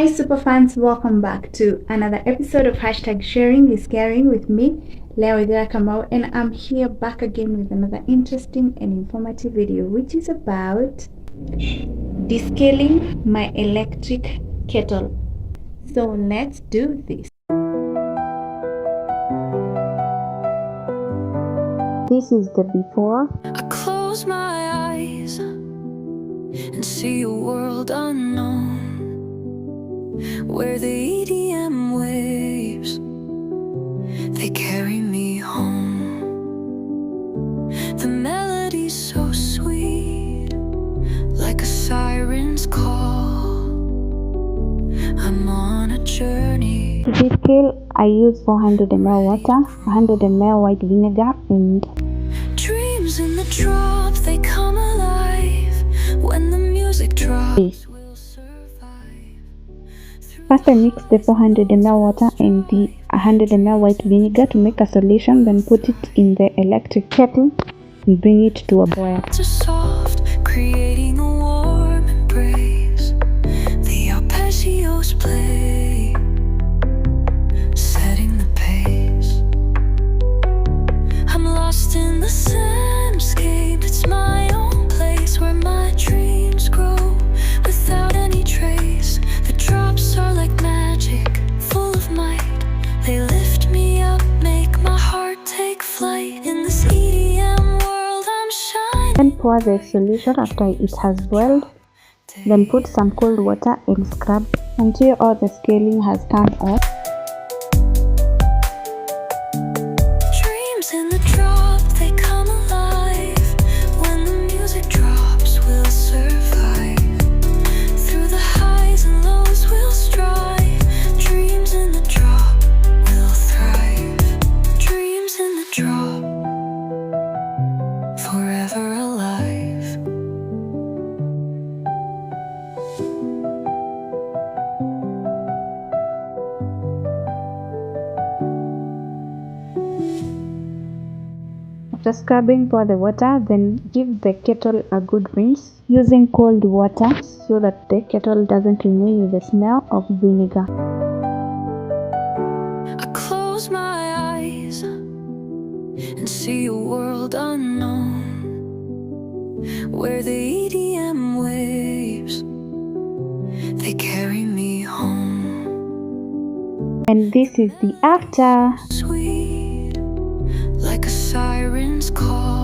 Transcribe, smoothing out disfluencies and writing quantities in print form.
Hi superfans, welcome back to another episode of Hashtag Sharing is Caring with me, Leo Kamau, and I'm here back again with another interesting and informative video, which is about descaling my electric kettle. So let's do this. This is the before. I close my eyes and see a world unknown, where the EDM waves, they carry me home. The melody's so sweet, like a siren's call. I'm on a journey. To descale, I use 400 ml water, 100 ml white vinegar, and dreams in the drop, they come alive when the music drops. First, I mix the 400 ml water and the 100 ml white vinegar to make a solution, then put it in the electric kettle and bring it to a boil. It's soft, creating a warm embrace. The arpeggios play, setting the pace. I'm lost in the soundscape. It's my own place where my dreams grow without any trace. The drops are like magic, full of might. They lift me up, make my heart take flight. In this EDM world, I'm shining. Then pour the solution after it has boiled. Then put some cold water and scrub until all the scaling has come off. Dreams in the drop, they come alive. When the music drops, we'll survive. Through the highs and lows, we'll strive. Dreams in the drop, we'll thrive. Dreams in the drop, forever alive. After scrubbing, pour the water, then give the kettle a good rinse using cold water so that the kettle doesn't remain with the smell of vinegar. I close my eyes and see a world unknown, where the EDM waves, they carry me home. And this is the after. Sweet, like a siren's call.